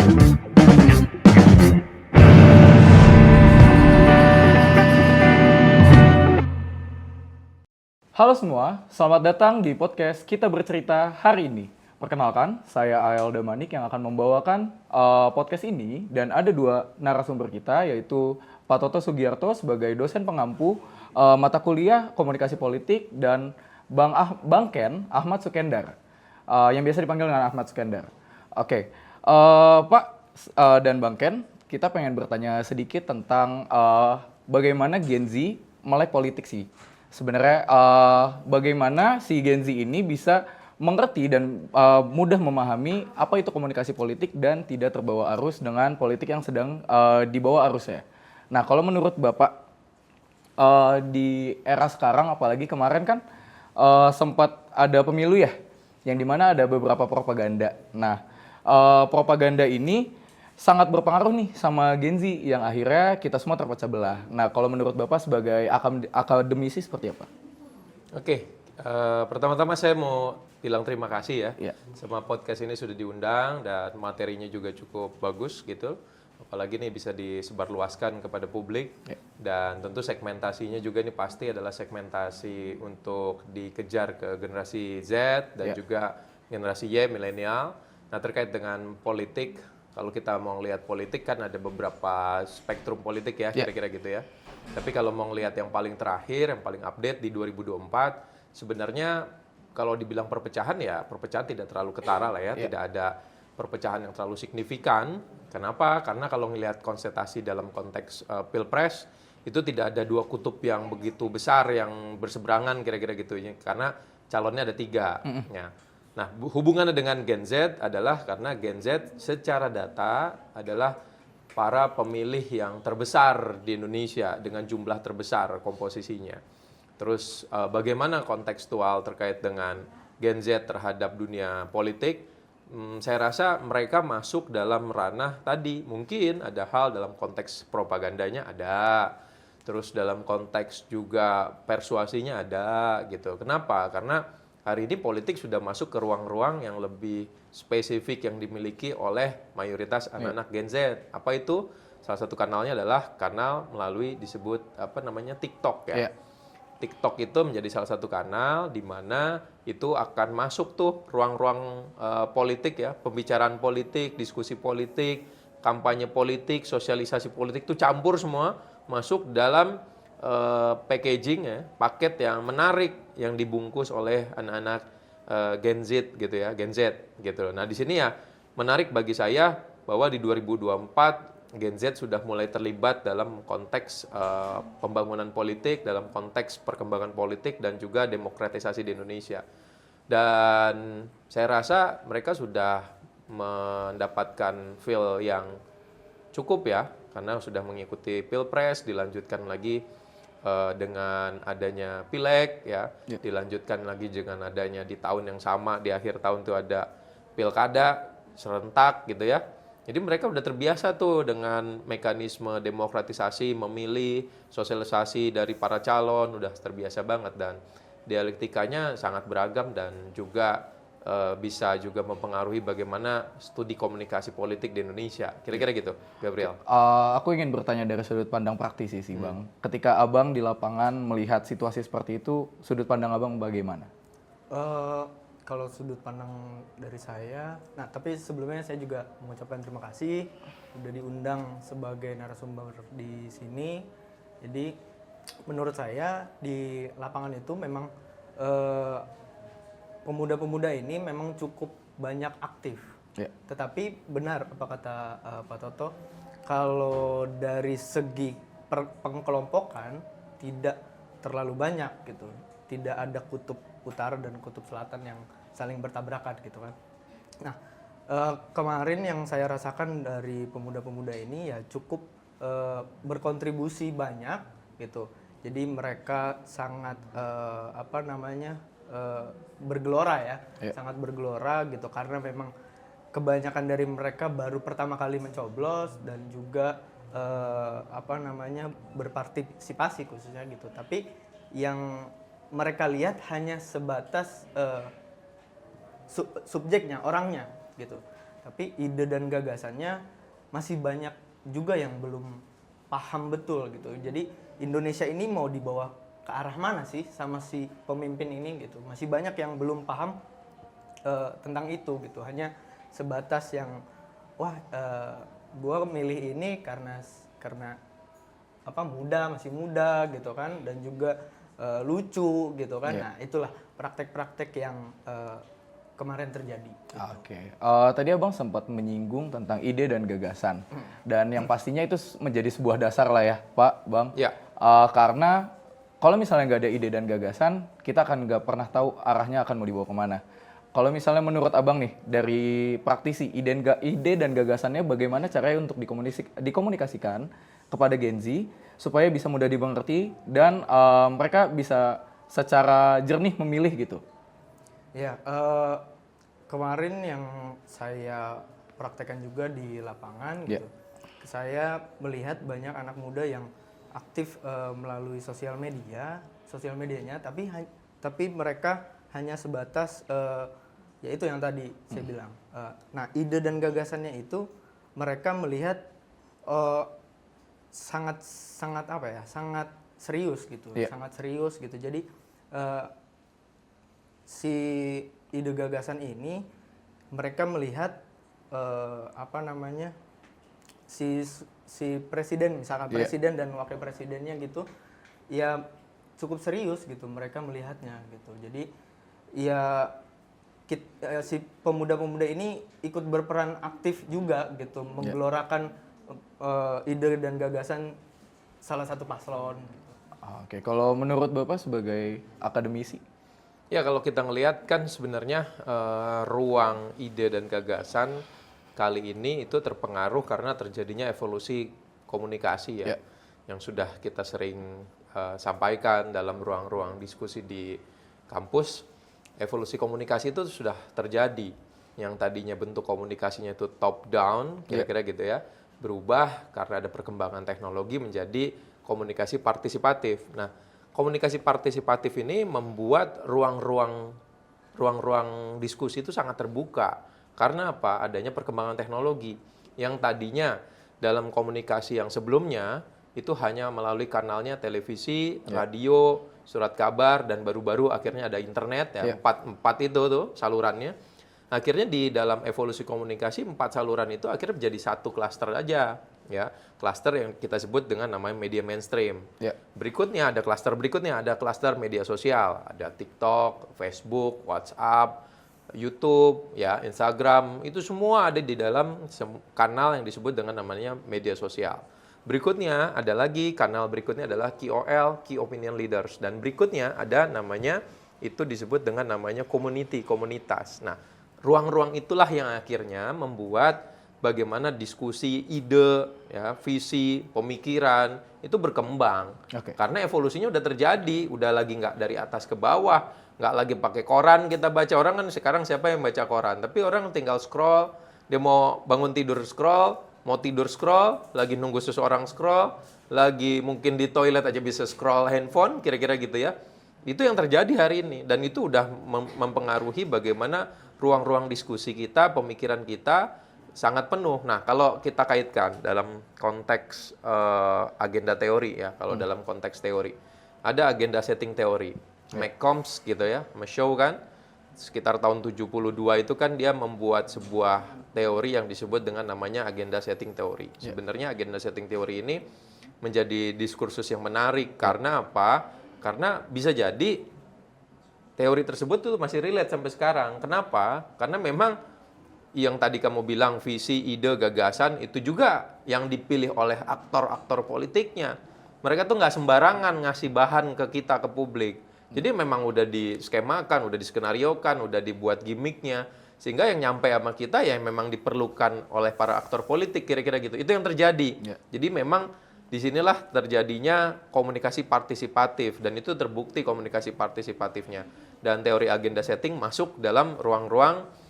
Halo semua, selamat datang di podcast Kita Bercerita hari ini. Perkenalkan, saya Ael Damanik yang akan membawakan podcast ini dan ada dua narasumber kita yaitu Pak Toto Sugiarto sebagai dosen pengampu mata kuliah Komunikasi Politik dan Bang Ken Ahmad Sukendar yang biasa dipanggil dengan Ahmad Sukendar. Oke, Pak dan Bang Ken, kita pengen bertanya sedikit tentang bagaimana Gen Z melek politik sih. Sebenarnya bagaimana si Gen Z ini bisa mengerti dan mudah memahami apa itu komunikasi politik dan tidak terbawa arus dengan politik yang sedang dibawa arusnya. Nah, kalau menurut Bapak di era sekarang, apalagi kemarin kan sempat ada pemilu ya, yang dimana ada beberapa propaganda. Nah, propaganda ini sangat berpengaruh nih sama Gen Z yang akhirnya kita semua terpecah belah. Nah, kalau menurut Bapak sebagai akademisi seperti apa? Oke, pertama-tama saya mau bilang terima kasih Ya. ya. Sama podcast ini sudah diundang dan materinya juga cukup bagus gitu. Apalagi nih bisa disebarluaskan kepada publik. Ya. Dan tentu segmentasinya juga ini pasti adalah segmentasi untuk dikejar ke generasi Z dan Ya. juga generasi Y, milenial. Nah, terkait dengan politik, kalau kita mau lihat politik kan ada beberapa spektrum politik ya, kira-kira gitu ya. Tapi kalau mau lihat yang paling terakhir, yang paling update di 2024, sebenarnya kalau dibilang perpecahan ya, perpecahan tidak terlalu ketara lah ya, tidak ada perpecahan yang terlalu signifikan. Kenapa? Karena kalau ngelihat konsentrasi dalam konteks Pilpres, itu tidak ada dua kutub yang begitu besar yang berseberangan kira-kira gitu ya. Karena calonnya ada 3. Ya. Nah, hubungannya dengan Gen Z adalah karena Gen Z secara data adalah para pemilih yang terbesar di Indonesia dengan jumlah terbesar komposisinya. Terus bagaimana kontekstual terkait dengan Gen Z terhadap dunia politik? Saya rasa mereka masuk dalam ranah tadi. Mungkin ada hal dalam konteks propagandanya ada. Terus dalam konteks juga persuasinya ada gitu. Kenapa? Karena hari ini politik sudah masuk ke ruang-ruang yang lebih spesifik yang dimiliki oleh mayoritas anak-anak Gen Z. Apa itu? Salah satu kanalnya adalah kanal melalui disebut TikTok ya. TikTok itu menjadi salah satu kanal di mana itu akan masuk tuh ruang-ruang politik ya, pembicaraan politik, diskusi politik, kampanye politik, sosialisasi politik itu campur semua masuk dalam packaging ya, paket yang menarik yang dibungkus oleh anak-anak Gen Z gitu ya, Gen Z gitu. Nah, di sini ya menarik bagi saya bahwa di 2024 Gen Z sudah mulai terlibat dalam konteks pembangunan politik, dalam konteks perkembangan politik dan juga demokratisasi di Indonesia. Dan saya rasa mereka sudah mendapatkan feel yang cukup ya, karena sudah mengikuti Pilpres, dilanjutkan lagi dengan adanya Pileg ya, dilanjutkan lagi dengan adanya di tahun yang sama di akhir tahun itu ada Pilkada serentak gitu ya. Jadi mereka udah terbiasa tuh dengan mekanisme demokratisasi, memilih, sosialisasi dari para calon, udah terbiasa banget dan dialektikanya sangat beragam dan juga bisa juga mempengaruhi bagaimana studi komunikasi politik di Indonesia. Kira-kira gitu, Gabriel. Aku ingin bertanya dari sudut pandang praktisi sih, Bang. Ketika Abang di lapangan melihat situasi seperti itu, sudut pandang Abang bagaimana? Kalau sudut pandang dari saya, nah tapi sebelumnya saya juga mengucapkan terima kasih udah diundang sebagai narasumber di sini. Jadi menurut saya di lapangan itu memang pemuda-pemuda ini memang cukup banyak aktif. Tetapi benar apa kata Pak Toto, kalau dari segi pengkelompokan tidak terlalu banyak gitu. Tidak ada kutub utara dan kutub selatan yang saling bertabrakan gitu kan. Nah, kemarin yang saya rasakan dari pemuda-pemuda ini ya cukup berkontribusi banyak gitu. Jadi mereka sangat bergelora ya, sangat bergelora gitu karena memang kebanyakan dari mereka baru pertama kali mencoblos dan juga berpartisipasi khususnya gitu. Tapi yang mereka lihat hanya sebatas subjeknya, orangnya gitu. tapi ide dan gagasannya masih banyak juga yang belum paham betul gitu. Jadi Indonesia ini mau dibawa ke arah mana sih sama si pemimpin ini gitu. Masih banyak yang belum paham tentang itu gitu. Hanya sebatas yang gue milih ini karena masih muda gitu kan, dan juga lucu gitu kan. Nah itulah praktek-praktek yang kemarin terjadi. Oke. Tadi Abang sempat menyinggung tentang ide dan gagasan, dan yang pastinya itu menjadi sebuah dasar lah ya Pak, Bang. Ya. Karena kalau misalnya nggak ada ide dan gagasan, kita akan nggak pernah tahu arahnya akan mau dibawa kemana. Kalau misalnya menurut Abang nih, dari praktisi, ide dan gagasannya bagaimana caranya untuk dikomunikasikan kepada Gen Z supaya bisa mudah dimengerti dan mereka bisa secara jernih memilih gitu? Ya, kemarin yang saya praktekkan juga di lapangan gitu, saya melihat banyak anak muda yang aktif melalui sosial medianya, tapi mereka hanya sebatas yaitu yang tadi saya bilang. Nah, ide dan gagasannya itu mereka melihat sangat serius gitu, sangat serius gitu. Jadi si ide gagasan ini mereka melihat si presiden, misalkan presiden dan wakil presidennya gitu, ya cukup serius gitu mereka melihatnya gitu. Jadi ya si pemuda-pemuda ini ikut berperan aktif juga gitu, menggelorakan ide dan gagasan salah satu paslon. Gitu. Oke, kalau menurut Bapak sebagai akademisi? Ya, kalau kita ngelihat kan sebenarnya ruang ide dan gagasan kali ini itu terpengaruh karena terjadinya evolusi komunikasi ya, yang sudah kita sering sampaikan dalam ruang-ruang diskusi di kampus. Evolusi komunikasi itu sudah terjadi, yang tadinya bentuk komunikasinya itu top down, kira-kira gitu ya, berubah karena ada perkembangan teknologi menjadi komunikasi partisipatif. Nah, komunikasi partisipatif ini membuat ruang-ruang diskusi itu sangat terbuka. Karena apa? Adanya perkembangan teknologi yang tadinya dalam komunikasi yang sebelumnya itu hanya melalui kanalnya televisi, radio, surat kabar, dan baru-baru akhirnya ada internet ya. Empat itu tuh salurannya. Akhirnya di dalam evolusi komunikasi 4 saluran itu akhirnya menjadi satu klaster aja ya. Klaster yang kita sebut dengan namanya media mainstream. Berikutnya ada klaster media sosial, ada TikTok, Facebook, WhatsApp, YouTube, ya, Instagram, itu semua ada di dalam kanal yang disebut dengan namanya media sosial. Berikutnya ada lagi, kanal berikutnya adalah KOL, Key Opinion Leaders, dan berikutnya ada namanya itu disebut dengan namanya community, komunitas. Nah, ruang-ruang itulah yang akhirnya membuat bagaimana diskusi, ide, ya, visi, pemikiran itu berkembang. Karena evolusinya udah terjadi, udah lagi nggak dari atas ke bawah, nggak lagi pakai koran kita baca. Orang kan sekarang siapa yang baca koran? Tapi orang tinggal scroll, dia mau bangun tidur scroll, mau tidur scroll, lagi nunggu seseorang scroll, lagi mungkin di toilet aja bisa scroll handphone, kira-kira gitu ya. Itu yang terjadi hari ini, dan itu udah mempengaruhi bagaimana ruang-ruang diskusi kita, pemikiran kita sangat penuh. Nah, kalau kita kaitkan dalam konteks agenda teori ya, kalau dalam konteks teori, ada agenda setting teori, McCombs gitu ya, show kan, sekitar tahun 72 itu kan dia membuat sebuah teori yang disebut dengan namanya agenda setting teori. Sebenarnya agenda setting teori ini menjadi diskursus yang menarik, karena apa? Karena bisa jadi teori tersebut tuh masih relate sampai sekarang. Kenapa? Karena memang yang tadi kamu bilang visi, ide, gagasan itu juga yang dipilih oleh aktor-aktor politiknya. Mereka tuh nggak sembarangan ngasih bahan ke kita, ke publik. Jadi memang udah diskemakan, udah diskenariokan, udah dibuat gimmicknya. Sehingga yang nyampe sama kita ya memang diperlukan oleh para aktor politik, kira-kira gitu. Itu yang terjadi. Jadi memang disinilah terjadinya komunikasi partisipatif, dan itu terbukti komunikasi partisipatifnya. Dan teori agenda setting masuk dalam ruang-ruang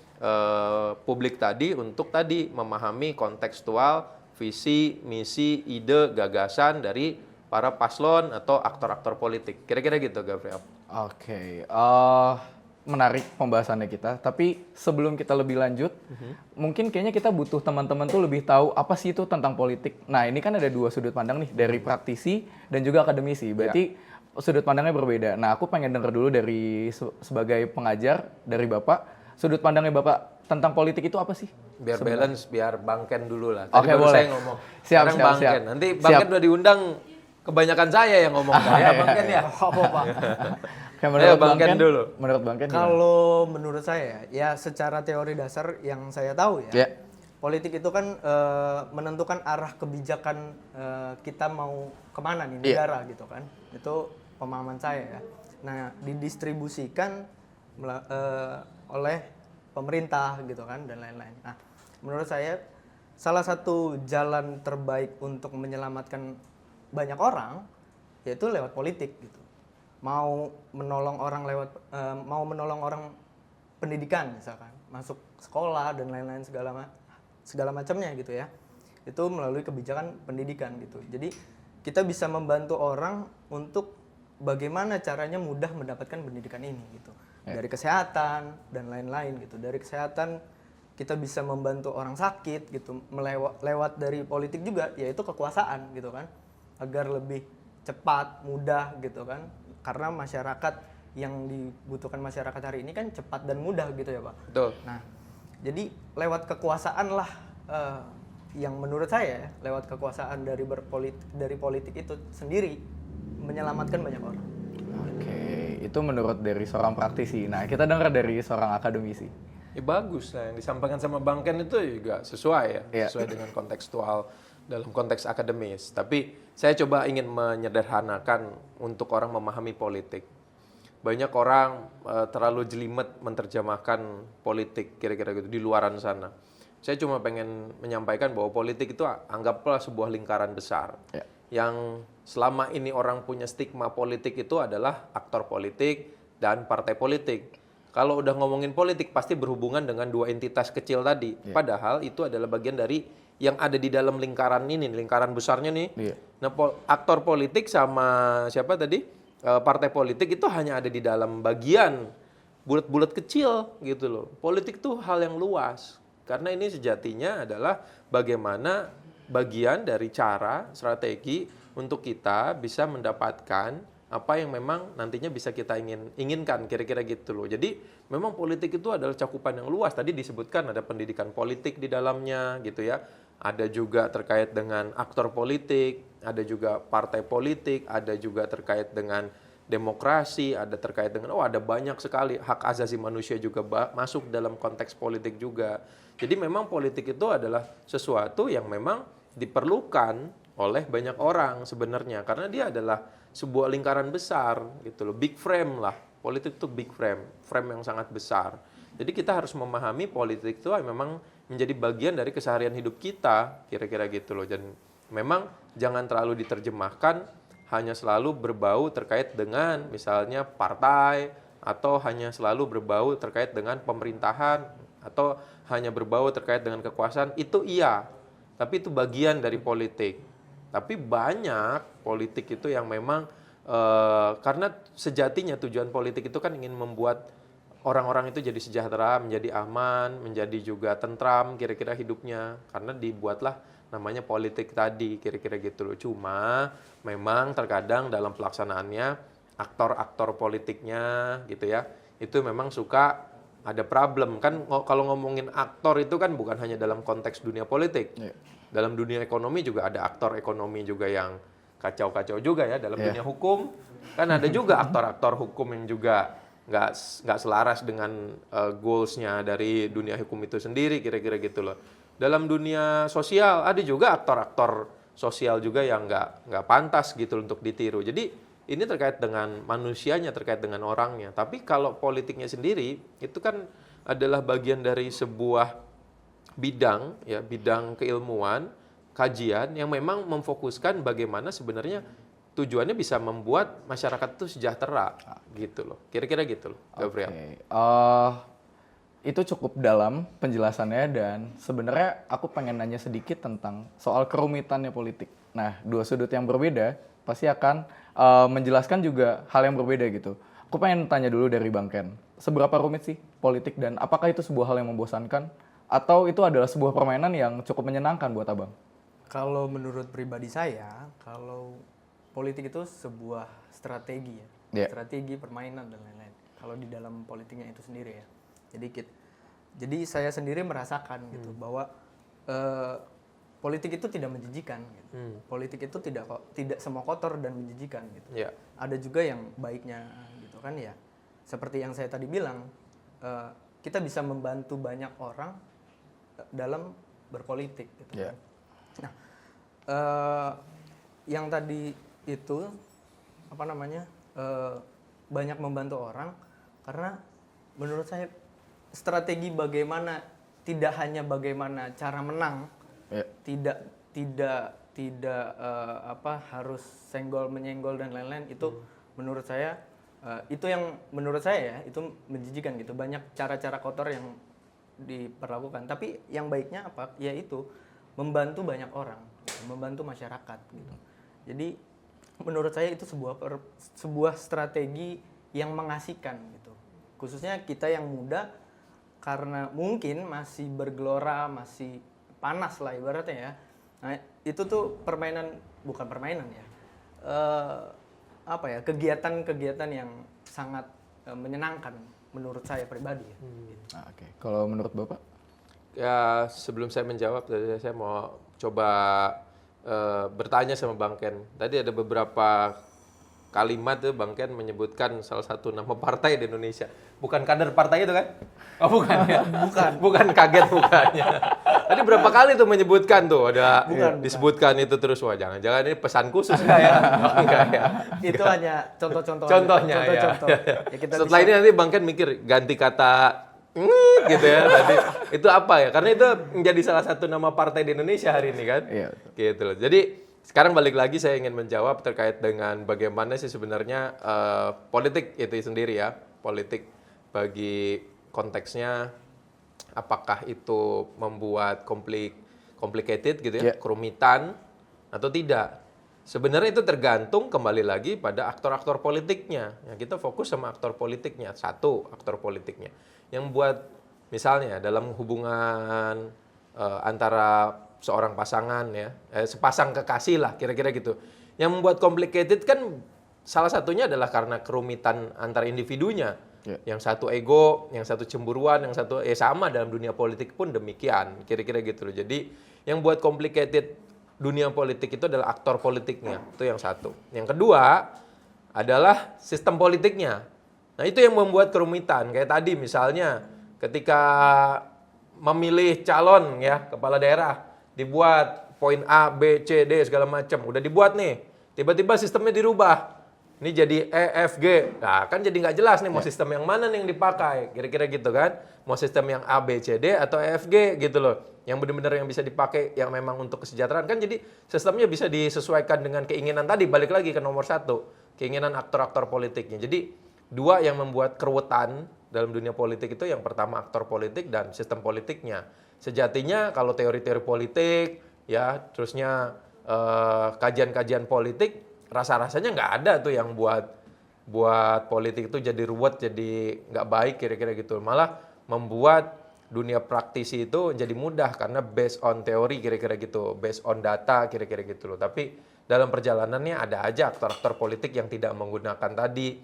publik tadi untuk tadi memahami kontekstual, visi, misi, ide, gagasan dari para paslon atau aktor-aktor politik. Kira-kira gitu, Gabriel. Oke. menarik pembahasannya kita. Tapi sebelum kita lebih lanjut, mungkin kayaknya kita butuh teman-teman tuh lebih tahu apa sih itu tentang politik. Nah, ini kan ada dua sudut pandang nih, dari praktisi dan juga akademisi. Berarti sudut pandangnya berbeda. Nah, aku pengen denger dulu dari sebagai pengajar dari Bapak, sudut pandangnya Bapak tentang politik itu apa sih? Biar sebenarnya? balance, biar Bang Ken dulu lah. Tadi Oke, baru boleh. saya ngomong. Siap, Sekarang siap, Bang siap. Ken. Nanti Bang Siap. Ken udah diundang, kebanyakan saya yang ngomong. Ya, Bang Ken ya. Apa-apa. Kayak menurut Bang Ken dulu. Menurut Bang Ken gimana? Kalau menurut saya, ya secara teori dasar yang saya tahu ya, Ya. politik itu kan menentukan arah kebijakan kita mau kemana nih Iya. negara gitu kan. Itu pemahaman saya ya. Nah, didistribusikan oleh pemerintah gitu kan dan lain-lain. Nah, menurut saya salah satu jalan terbaik untuk menyelamatkan banyak orang yaitu lewat politik gitu. Mau menolong orang pendidikan misalkan, masuk sekolah dan lain-lain segala macamnya gitu ya. Itu melalui kebijakan pendidikan gitu. Jadi kita bisa membantu orang untuk bagaimana caranya mudah mendapatkan pendidikan ini gitu. Dari kesehatan dan lain-lain gitu. Dari kesehatan kita bisa membantu orang sakit gitu, lewat dari politik juga, yaitu kekuasaan gitu kan, agar lebih cepat, mudah gitu kan, karena masyarakat yang dibutuhkan masyarakat hari ini kan cepat dan mudah gitu ya Pak. Betul. Nah, jadi lewat kekuasaan lah yang menurut saya lewat kekuasaan dari politik itu sendiri menyelamatkan banyak orang. Oke, itu menurut dari seorang praktisi. Nah, kita dengar dari seorang akademisi. Ya bagus lah, yang disampaikan sama Bang Ken itu juga sesuai ya, Iya. sesuai dengan kontekstual dalam konteks akademis. Tapi saya coba ingin menyederhanakan untuk orang memahami politik. Banyak orang terlalu jelimet menerjemahkan politik kira-kira gitu di luaran sana. Saya cuma pengen menyampaikan bahwa politik itu anggaplah sebuah lingkaran besar. Ya. Yang selama ini orang punya stigma politik itu adalah aktor politik dan partai politik. Kalau udah ngomongin politik pasti berhubungan dengan dua entitas kecil tadi. Padahal itu adalah bagian dari yang ada di dalam lingkaran ini, lingkaran besarnya nih. Iya. Nah, aktor politik sama siapa tadi? Partai politik itu hanya ada di dalam bagian bulat-bulat kecil gitu loh. Politik tuh hal yang luas. Karena ini sejatinya adalah bagaimana bagian dari cara, strategi untuk kita bisa mendapatkan apa yang memang nantinya bisa kita inginkan, kira-kira gitu loh. Jadi memang politik itu adalah cakupan yang luas. Tadi disebutkan ada pendidikan politik di dalamnya gitu ya. Ada juga terkait dengan aktor politik, ada juga partai politik, ada juga terkait dengan demokrasi, ada terkait dengan ada banyak sekali hak asasi manusia juga masuk dalam konteks politik juga. Jadi memang politik itu adalah sesuatu yang memang diperlukan oleh banyak orang sebenarnya karena dia adalah sebuah lingkaran besar gitu loh, big frame lah. Politik itu big frame yang sangat besar. Jadi kita harus memahami politik itu memang menjadi bagian dari keseharian hidup kita, kira-kira gitu loh. Dan memang jangan terlalu diterjemahkan hanya selalu berbau terkait dengan misalnya partai atau hanya selalu berbau terkait dengan pemerintahan atau hanya berbau terkait dengan kekuasaan. Itu iya, tapi itu bagian dari politik. Tapi banyak politik itu yang memang karena sejatinya tujuan politik itu kan ingin membuat orang-orang itu jadi sejahtera, menjadi aman, menjadi juga tentram kira-kira hidupnya. Karena dibuatlah namanya politik tadi, kira-kira gitu loh. Cuma memang terkadang dalam pelaksanaannya aktor-aktor politiknya gitu ya, itu memang suka ada problem. Kan kalau ngomongin aktor itu kan bukan hanya dalam konteks dunia politik. Dalam dunia ekonomi juga ada aktor ekonomi juga yang kacau-kacau juga ya. Dalam dunia hukum kan ada juga aktor-aktor hukum yang juga nggak selaras dengan goals-nya dari dunia hukum itu sendiri, kira-kira gitu loh. Dalam dunia sosial ada juga aktor-aktor sosial juga yang nggak pantas gitu untuk ditiru. Jadi ini terkait dengan manusianya, terkait dengan orangnya. Tapi kalau politiknya sendiri itu kan adalah bagian dari sebuah bidang keilmuan, kajian yang memang memfokuskan bagaimana sebenarnya tujuannya bisa membuat masyarakat itu sejahtera gitu loh. Kira-kira gitu loh, Gabriel. Itu cukup dalam penjelasannya dan sebenarnya aku pengen nanya sedikit tentang soal kerumitannya politik. Nah, dua sudut yang berbeda pasti akan menjelaskan juga hal yang berbeda gitu. Aku pengen tanya dulu dari Bang Ken, seberapa rumit sih politik dan apakah itu sebuah hal yang membosankan atau itu adalah sebuah permainan yang cukup menyenangkan buat Abang? Kalau menurut pribadi saya, kalau politik itu sebuah strategi ya, strategi permainan dan lain-lain. Kalau di dalam politiknya itu sendiri ya. Jadi saya sendiri merasakan gitu bahwa politik itu tidak menjijikan. Gitu. Politik itu tidak semua kotor dan menjijikan gitu. Yeah. Ada juga yang baiknya gitu kan ya. Seperti yang saya tadi bilang, kita bisa membantu banyak orang dalam berpolitik gitu. Yeah. Nah, yang tadi itu banyak membantu orang karena menurut saya strategi bagaimana tidak hanya bagaimana cara menang, tidak harus senggol menyenggol dan lain-lain itu menurut saya itu yang menurut saya ya itu menjijikan gitu, banyak cara-cara kotor yang diperlakukan. Tapi yang baiknya apa? Yaitu membantu banyak orang, membantu masyarakat gitu. Jadi menurut saya itu sebuah strategi yang mengasihkan gitu. Khususnya kita yang muda karena mungkin masih bergelora, masih panas lah ibaratnya ya. Nah, itu tuh bukan permainan ya. Kegiatan-kegiatan yang sangat menyenangkan menurut saya pribadi ya. Oke. Kalau menurut Bapak? Ya, sebelum saya menjawab, saya mau coba bertanya sama Bang Ken. Tadi ada beberapa kalimat tuh Bang Ken menyebutkan salah satu nama partai di Indonesia. Bukan kader partai itu kan? Oh bukan ya? Bukan kaget bukannya. Tadi berapa kali tuh menyebutkan tuh ada disebutkan itu terus. Wah jangan-jangan ini pesan khusus nggak ya? Enggak ya? Itu hanya contoh-contoh. Contohnya contoh-contoh. ya. Setelah ini nanti Bang Ken mikir ganti kata gitu ya tadi. Itu apa ya? Karena itu menjadi salah satu nama partai di Indonesia hari ini kan? Iya. Gitu loh. Jadi sekarang balik lagi saya ingin menjawab terkait dengan bagaimana sih sebenarnya politik itu sendiri ya. Politik bagi konteksnya apakah itu membuat complicated gitu ya, kerumitan atau tidak. Sebenarnya itu tergantung kembali lagi pada aktor-aktor politiknya. Ya, kita fokus sama aktor politiknya, satu aktor politiknya. Yang buat misalnya dalam hubungan antara seorang pasangan ya, sepasang kekasih lah kira-kira gitu. Yang membuat complicated kan salah satunya adalah karena kerumitan antar individunya. Yang satu ego, yang satu cemburuan, yang satu sama dalam dunia politik pun demikian, kira-kira gitu loh. Jadi yang buat complicated dunia politik itu adalah aktor politiknya, itu yang satu. Yang kedua adalah sistem politiknya. Nah itu yang membuat kerumitan. Kayak tadi misalnya ketika memilih calon ya kepala daerah, dibuat poin A, B, C, D segala macam, udah dibuat nih, tiba-tiba sistemnya dirubah. Ini jadi E, F, G. Nah, kan jadi nggak jelas nih mau sistem yang mana nih yang dipakai. Kira-kira gitu kan. Mau sistem yang A, B, C, D atau E, F, G gitu loh. Yang benar-benar yang bisa dipakai yang memang untuk kesejahteraan. Kan jadi sistemnya bisa disesuaikan dengan keinginan tadi. Balik lagi ke nomor satu. Keinginan aktor-aktor politiknya. Jadi dua yang membuat keruwetan dalam dunia politik itu yang pertama aktor politik dan sistem politiknya. Sejatinya kalau teori-teori politik ya terusnya kajian-kajian politik rasa-rasanya nggak ada tuh yang buat politik itu jadi ruwet, jadi nggak baik kira-kira gitu. Malah membuat dunia praktisi itu jadi mudah karena based on teori kira-kira gitu, based on data kira-kira gitu loh. Tapi dalam perjalanannya ada aja aktor-aktor politik yang tidak menggunakan tadi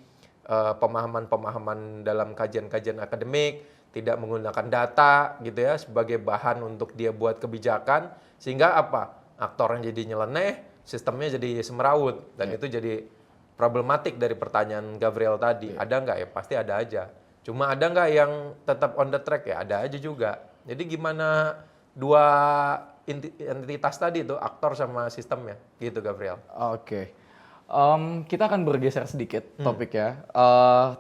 pemahaman-pemahaman dalam kajian-kajian akademik, tidak menggunakan data gitu ya sebagai bahan untuk dia buat kebijakan, sehingga apa? Aktornya jadi nyeleneh, sistemnya jadi semeraut, dan itu jadi problematik dari pertanyaan Gabriel tadi. Ada nggak ya? Pasti ada aja. Cuma ada nggak yang tetap on the track ya? Ada aja juga. Jadi gimana dua entitas tadi tuh, aktor sama sistemnya, gitu Gabriel. Oke. Kita akan bergeser sedikit topik ya,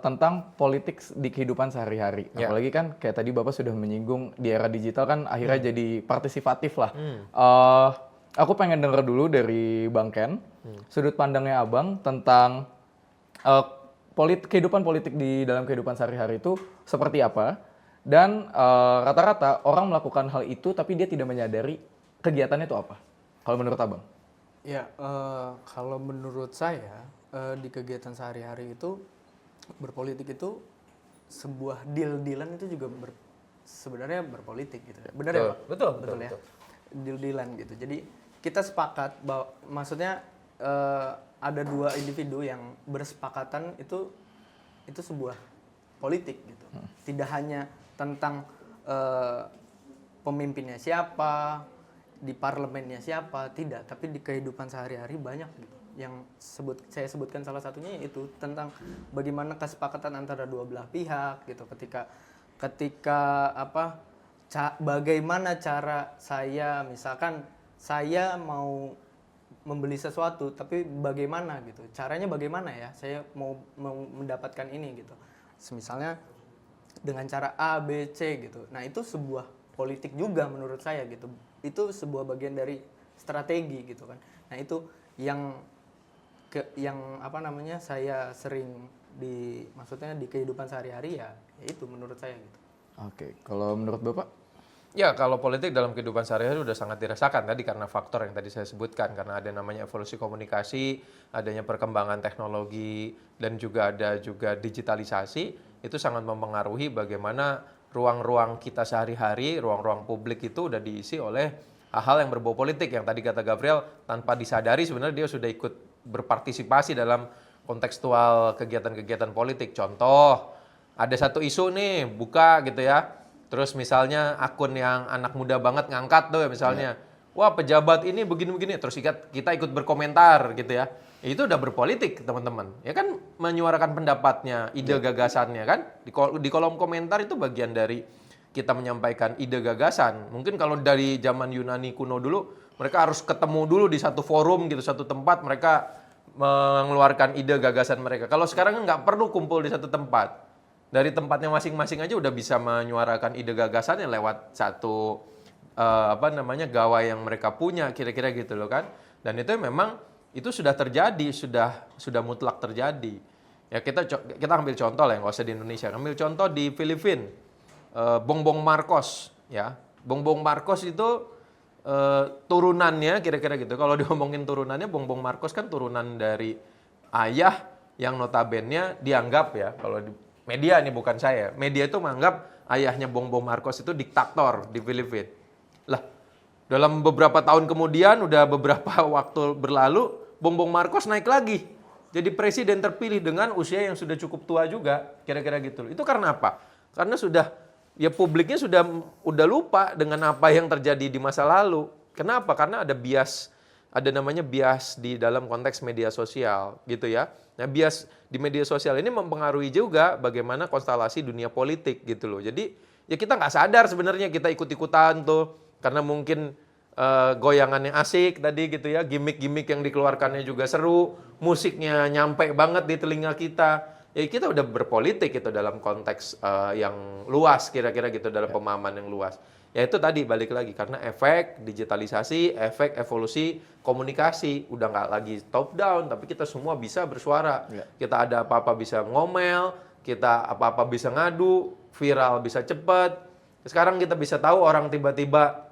tentang politik di kehidupan sehari-hari. Apalagi kan kayak tadi Bapak sudah menyinggung di era digital kan akhirnya jadi partisipatif lah. Aku pengen denger dulu dari Bang Ken, sudut pandangnya Abang tentang kehidupan politik di dalam kehidupan sehari-hari itu seperti apa. Dan rata-rata orang melakukan hal itu tapi dia tidak menyadari kegiatannya itu apa. Kalau menurut Abang? Ya, kalau menurut saya di kegiatan sehari-hari itu berpolitik itu sebuah deal-dealan itu juga sebenarnya berpolitik gitu. Benar Betul, ya, Pak? betul, ya. betul. Deal-dealan gitu. Jadi kita sepakat bahwa maksudnya ada dua individu yang bersepakatan itu sebuah politik gitu. Tidak hanya tentang pemimpinnya siapa, di parlemennya siapa, tidak, tapi di kehidupan sehari-hari banyak gitu. Yang saya sebutkan salah satunya yaitu tentang bagaimana kesepakatan antara dua belah pihak gitu. Ketika bagaimana cara saya, misalkan saya mau membeli sesuatu, tapi bagaimana gitu, caranya bagaimana ya, saya mau mendapatkan ini gitu. Misalnya dengan cara A, B, C gitu. Nah itu sebuah politik juga menurut saya gitu. Itu sebuah bagian dari strategi gitu kan. Nah itu yang saya sering maksudnya di kehidupan sehari-hari ya itu menurut saya gitu. Oke, kalau menurut Bapak? Ya, kalau politik dalam kehidupan sehari-hari udah sangat dirasakan tadi karena faktor yang tadi saya sebutkan, karena ada namanya evolusi komunikasi, adanya perkembangan teknologi, dan juga ada digitalisasi, itu sangat mempengaruhi bagaimana ruang-ruang kita sehari-hari, ruang-ruang publik itu udah diisi oleh hal-hal yang berbau politik, yang tadi kata Gabriel, tanpa disadari sebenarnya dia sudah ikut berpartisipasi dalam kontekstual kegiatan-kegiatan politik. Contoh, ada satu isu nih, buka gitu ya. Terus misalnya akun yang anak muda banget ngangkat tuh ya misalnya, wah pejabat ini begini-begini, terus kita ikut berkomentar gitu ya. Itu udah berpolitik teman-teman, ya kan menyuarakan pendapatnya, ide gagasannya kan. Di kolom komentar itu bagian dari kita menyampaikan ide gagasan. Mungkin kalau dari zaman Yunani kuno dulu, mereka harus ketemu dulu di satu forum gitu, satu tempat mereka mengeluarkan ide gagasan mereka. Kalau sekarang kan nggak perlu kumpul di satu tempat. Dari tempatnya masing-masing aja udah bisa menyuarakan ide gagasannya lewat satu gawai yang mereka punya, kira-kira gitu loh kan. Dan itu memang itu sudah terjadi, sudah mutlak terjadi. Ya kita ambil contoh lah, nggak usah di Indonesia. Ambil contoh di Filipina, Bongbong Marcos ya. Bongbong Marcos itu turunannya kira-kira gitu. Kalau diomongin turunannya, Bongbong Marcos kan turunan dari ayah yang notabene dianggap ya, kalau di media nih bukan saya. Media itu menganggap ayahnya Bongbong Marcos itu diktator di Filipina. Lah, dalam beberapa tahun kemudian, udah beberapa waktu berlalu, Bongbong Marcos naik lagi. Jadi presiden terpilih dengan usia yang sudah cukup tua juga, kira-kira gitu. Itu karena apa? Karena publiknya udah lupa dengan apa yang terjadi di masa lalu. Kenapa? Karena ada namanya bias di dalam konteks media sosial gitu ya. Nah, bias di media sosial ini mempengaruhi juga bagaimana konstelasi dunia politik gitu loh. Jadi ya kita nggak sadar sebenarnya kita ikut-ikutan tuh karena mungkin goyangannya asik tadi gitu ya, gimmick-gimmick yang dikeluarkannya juga seru, musiknya nyampe banget di telinga kita. Ya kita udah berpolitik gitu dalam konteks yang luas kira-kira gitu, dalam pemahaman yang luas. Ya itu tadi balik lagi karena efek digitalisasi, efek evolusi komunikasi, udah nggak lagi top down, tapi kita semua bisa bersuara. Kita ada apa-apa bisa ngomel, kita apa-apa bisa ngadu, viral bisa cepat. Sekarang kita bisa tahu orang tiba-tiba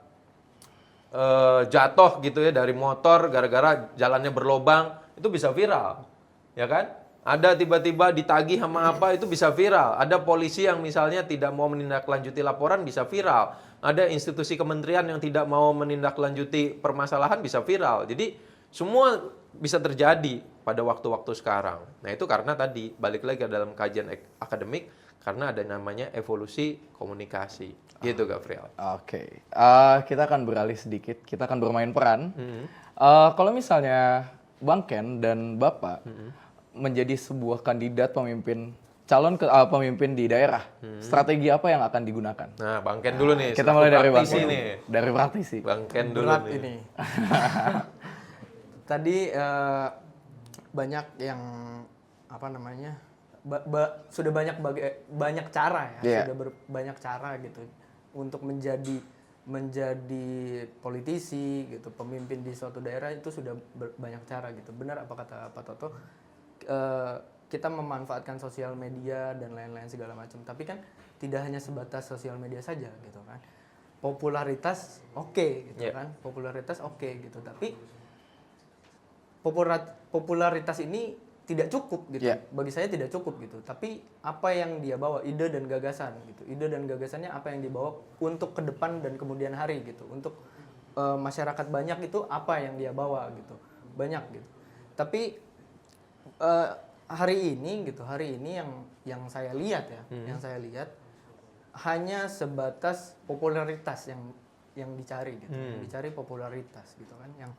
jatuh gitu ya dari motor gara-gara jalannya berlobang, itu bisa viral, ya kan? Ada tiba-tiba ditagih sama apa, itu bisa viral. Ada polisi yang misalnya tidak mau menindaklanjuti laporan, bisa viral. Ada institusi kementerian yang tidak mau menindaklanjuti permasalahan, bisa viral. Jadi semua bisa terjadi pada waktu-waktu sekarang. Nah itu karena tadi, balik lagi ke dalam kajian akademik, karena ada namanya evolusi komunikasi. Gitu Gabriel. Oke. Kita akan beralih sedikit, kita akan bermain peran. Kalau misalnya Bang Ken dan Bapak menjadi sebuah kandidat pemimpin di daerah, strategi apa yang akan digunakan? Nah, Bang Ken dulu nih. Kita mulai dari Bang Ken nih. Dari praktisi. Bang Ken dulu Berat nih. ini. Tadi banyak yang sudah banyak cara ya, banyak cara gitu untuk menjadi politisi gitu, pemimpin di suatu daerah itu sudah banyak cara gitu. Benar apa kata Pak Toto? Kita memanfaatkan sosial media dan lain-lain segala macam. Tapi kan tidak hanya sebatas sosial media saja gitu kan. Popularitas oke gitu kan. Popularitas oke gitu. Tapi popularitas ini tidak cukup gitu. Yeah. Bagi saya tidak cukup gitu. Tapi apa yang dia bawa, ide dan gagasan gitu. Ide dan gagasannya apa yang dibawa untuk ke depan dan kemudian hari gitu. Untuk masyarakat banyak itu apa yang dia bawa gitu. Banyak gitu. Tapi hari ini yang saya lihat ya, yang saya lihat hanya sebatas popularitas yang dicari gitu. Yang dicari popularitas gitu kan. Yang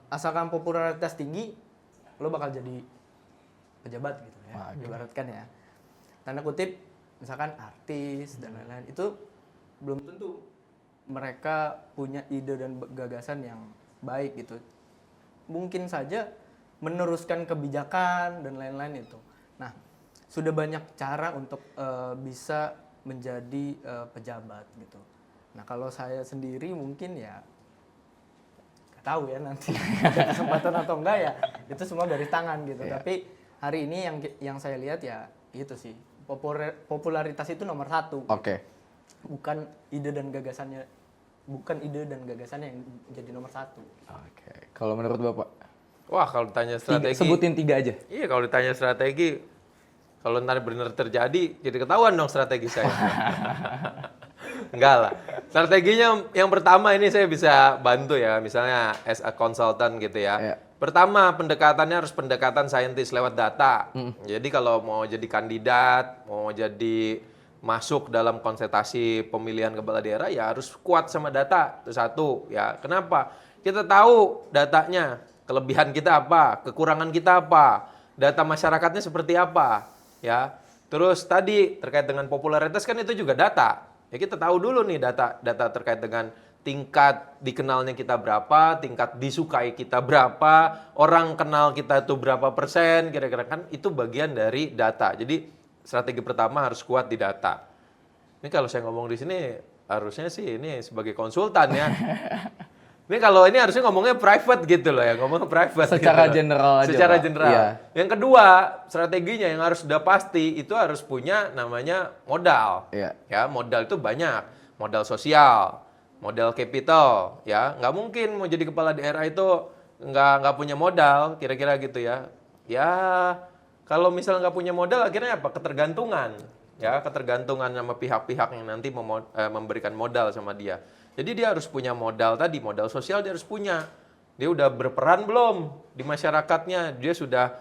asalkan popularitas tinggi, lo bakal jadi pejabat gitu ya, ibaratkan ya. Tanda kutip, misalkan artis dan lain-lain, itu belum tentu mereka punya ide dan gagasan yang baik gitu. Mungkin saja meneruskan kebijakan dan lain-lain itu. Nah, sudah banyak cara untuk bisa menjadi pejabat gitu. Nah, kalau saya sendiri mungkin ya tahu ya nanti ada kesempatan atau enggak ya, itu semua dari tangan gitu. Tapi hari ini yang saya lihat ya itu sih, popularitas itu nomor satu. Oke. Bukan ide dan gagasannya yang jadi nomor satu. Oke. Kalau menurut Bapak? Wah, kalau ditanya strategi. Sebutin 3 aja. Iya, kalau ditanya strategi, kalau ntar benar terjadi, jadi ketahuan dong strategi saya. Enggak lah. Strateginya yang pertama ini saya bisa bantu ya, misalnya as a consultant gitu ya. Yeah. Pertama, pendekatannya harus pendekatan saintis lewat data. Jadi kalau mau jadi kandidat, mau jadi masuk dalam konsentrasi pemilihan kepala daerah ya harus kuat sama data. Itu satu ya. Kenapa? Kita tahu datanya, kelebihan kita apa, kekurangan kita apa, data masyarakatnya seperti apa, ya. Terus tadi terkait dengan popularitas kan itu juga data. Ya kita tahu dulu nih data terkait dengan tingkat dikenalnya kita berapa, tingkat disukai kita berapa, orang kenal kita itu berapa persen, kira-kira kan itu bagian dari data. Jadi strategi pertama harus kuat di data. Ini kalau saya ngomong di sini harusnya sih ini sebagai konsultan ya. Ini kalau ini harusnya ngomongnya private gitu loh ya, ngomongnya private. Secara gitu general aja. Secara Pak. general. Iya. Yang kedua, strateginya yang harus sudah pasti itu harus punya namanya modal. Iya. Ya, modal itu banyak. Modal sosial, modal capital, ya. Nggak mungkin mau jadi kepala daerah itu nggak punya modal, kira-kira gitu ya. Ya, kalau misalnya nggak punya modal, akhirnya apa? Ketergantungan. Ya, ketergantungan sama pihak-pihak yang nanti memberikan modal sama dia. Jadi dia harus punya modal tadi, modal sosial dia harus punya. Dia udah berperan belum di masyarakatnya? Dia sudah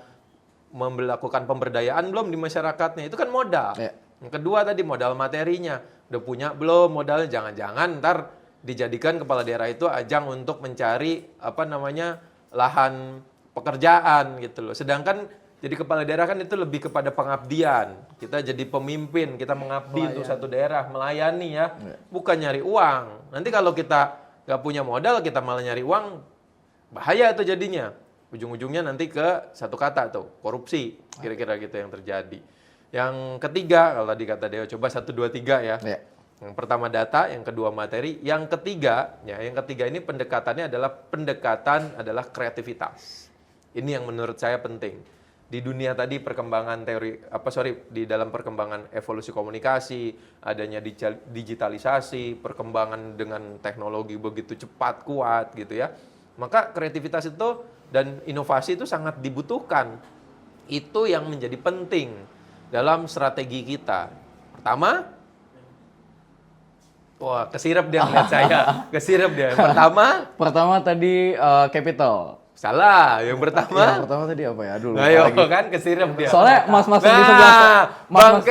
melakukan pemberdayaan belum di masyarakatnya? Itu kan modal. Ya. Yang kedua tadi modal materinya. Udah punya belum modalnya? Jangan-jangan ntar dijadikan kepala daerah itu ajang untuk mencari lahan pekerjaan gitu loh. Sedangkan jadi kepala daerah kan itu lebih kepada pengabdian. Kita jadi pemimpin, kita mengabdi untuk satu daerah, melayani ya. Bukan nyari uang. Nanti kalau kita nggak punya modal, kita malah nyari uang, bahaya itu jadinya. Ujung-ujungnya nanti ke satu kata tuh, korupsi. Kira-kira gitu yang terjadi. Yang ketiga, kalau tadi kata Deo, coba 1, 2, 3 ya. Yang pertama data, yang kedua materi. Yang ketiga ini pendekatannya adalah kreativitas. Ini yang menurut saya penting. Di dunia tadi di dalam perkembangan evolusi komunikasi, adanya digitalisasi, perkembangan dengan teknologi begitu cepat, kuat gitu ya. Maka kreativitas itu dan inovasi itu sangat dibutuhkan. Itu yang menjadi penting dalam strategi kita. Pertama, wah kesirep dia ngeliat saya, kesirep dia. Pertama tadi capital. Salah, yang pertama. Yang pertama tadi apa ya? Aduh, ayo kan kesirep dia. Soalnya mas-mas di sebelah. Bang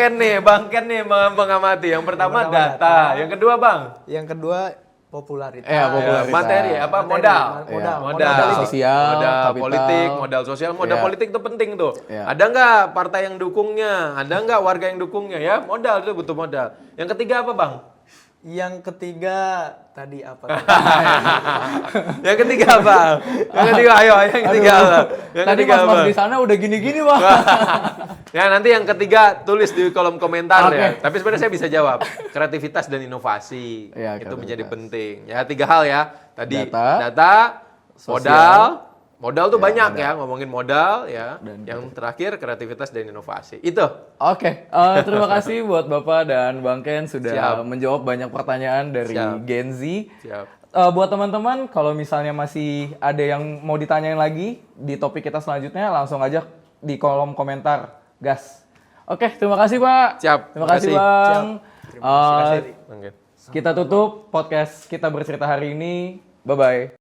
Ken nih mengamati. Yang pertama data. Yang kedua Bang? Yang kedua popularitas. Popularitas. Materi apa? Modal. Modal sosial, modal kapital. politik, modal sosial, modal politik itu penting tuh. Ada nggak partai yang dukungnya? Ada nggak warga yang dukungnya ya? Modal itu butuh modal. Yang ketiga apa Bang? Yang ketiga tadi apa? Yang ketiga apa? Yang ketiga ayo yang ketiga apa? Yang Tadi ketiga mas-mas apa? di sana udah gini-gini Pak. Ya nanti yang ketiga tulis di kolom komentar Oke. ya. Tapi sebenarnya saya bisa jawab. Kreativitas dan inovasi Ya, itu kreativitas. menjadi penting. Ya 3 hal ya. Tadi Data, modal. Modal tuh Ya, banyak modal. ya, ngomongin modal ya. Dan yang terakhir kreativitas dan inovasi. Itu. Oke, terima kasih buat Bapak dan Bang Ken sudah Siap. menjawab banyak pertanyaan dari Siap. Gen Z. Siap. buat teman-teman, kalau misalnya masih ada yang mau ditanyain lagi di topik kita selanjutnya, langsung aja di kolom komentar, gas. Oke, terima kasih Pak. Siap. Terima kasih Bang. Terima kasih. Oke. Kita tutup podcast Kita Bercerita hari ini. Bye-bye.